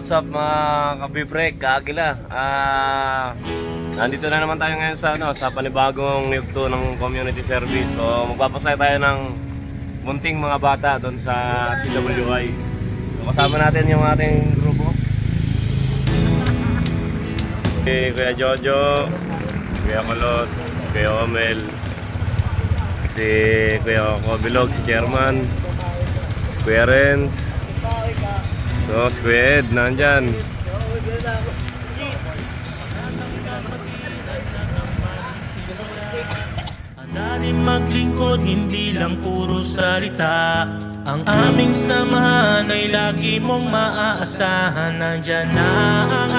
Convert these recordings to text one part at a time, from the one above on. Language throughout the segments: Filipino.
What's up mga kabibrek, kaagila. Nandito na naman tayo ngayon sa panibagong niyugto ng community service. So magpapasaya tayo ng munting mga bata doon sa TWI. So kasama natin yung ating grupo. Si Kuya Jojo, Kuya Kulot, si Kuya Omel, si Kuya Kobilog, si Chairman, si Kuya Renz. So, si Kuya Ed, nandyan. Handarin maglingkod, hindi lang puro salita. Ang aming samahan ay lagi mong maaasahan. Nandyan na ang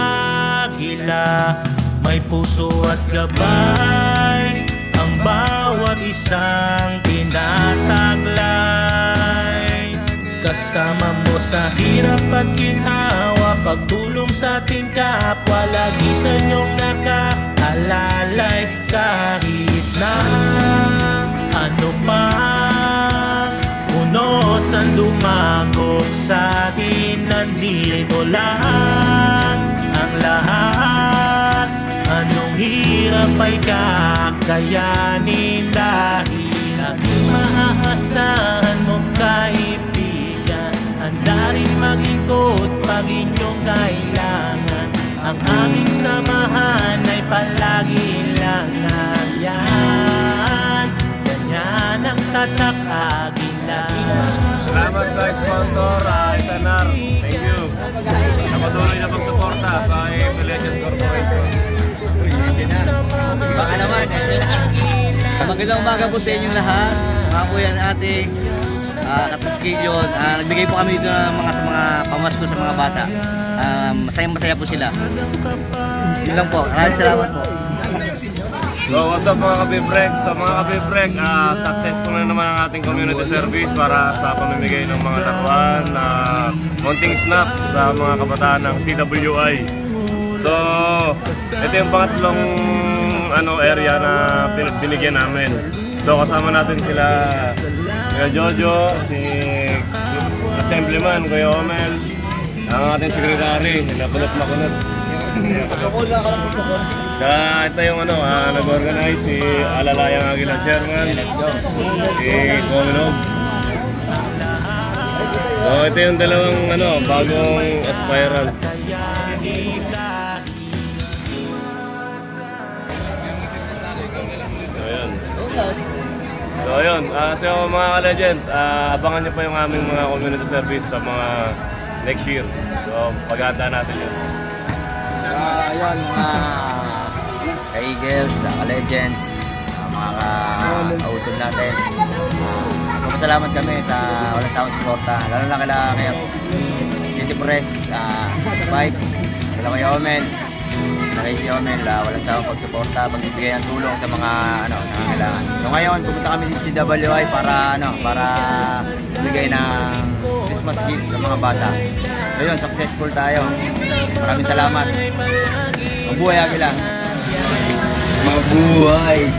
agila, may puso at gabay, ang bawat isang tinataglay. Kasama mo sa hirap at ginhawa, pagtulong sa ating kapwa, lagi sa inyong nakaalalay. Kahit na ano pa unos ang lumagok sa atin, nandito lang ang lahat. Anong hirap ay kakayanin, dahil aking maaasahan mo kaibigan. Handa rin maglingkod pag inyong kailangan. Ang aming samahan ay palagi lang yan. Ganyan ang tatak agila. Salamat sa sponsor, Itanar. Thank you. Sa patuloy na pagsuporta sa Legends Corporation. Baka naman, magandang umaga po sa inyong lahat. Mga kuya nating Katuskilyon. Nagbigay po kami dito ng mga pamasko sa mga bata. Masaya po sila. Yun lang po. Maraming salamat po. So what's up mga kabibrek? So mga kabibrek, successful na naman ang ating community service para sa pamimigay ng mga laruan na konting snack sa mga kabataan ng CWI. So ito yung pangatlong area na binigyan namin. So kasama natin sila Kuya Jojo, si Assemblyman, Kuya Omel, ang ating secretary, nakunot. Kaya ito yung nag-organize, si Alalayang Aguila Chairman, si Kobilog. So ito yung dalawang bagong aspirant. So ayun, so mga ka-legend, abangan nyo pa yung aming mga community service sa mga next year. So pag-aandaan natin yun. Ayun, mga ka-Eagles, ka-Legends, mga ka-utod natin. Masalamat kami sa walang sound supporta. Lalo na kaya City Press, Spike, kaya Omel, kay Omel, walang sawang pagsuporta, pagbibigay ng tulong sa mga nangangailangan. So ngayon, pumunta kami dito sa CWI para bigay ng Christmas gift sa mga bata. So yun, successful tayo. Maraming salamat. Mabuhay Agila. Mabuhay.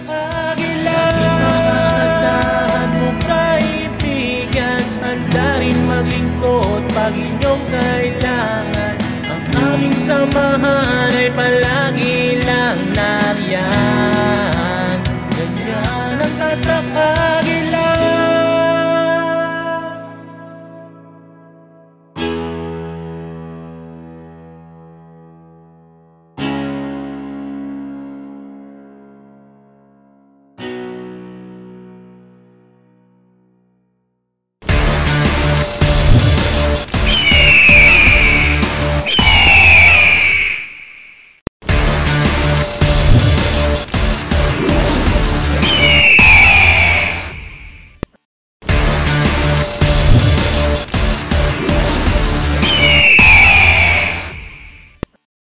Agila, asahan mo kaibigan. Handa rin maglingkod pag inyong kailangan. Aming samahan ay palagi lang nariyan. Ganyan ang tatak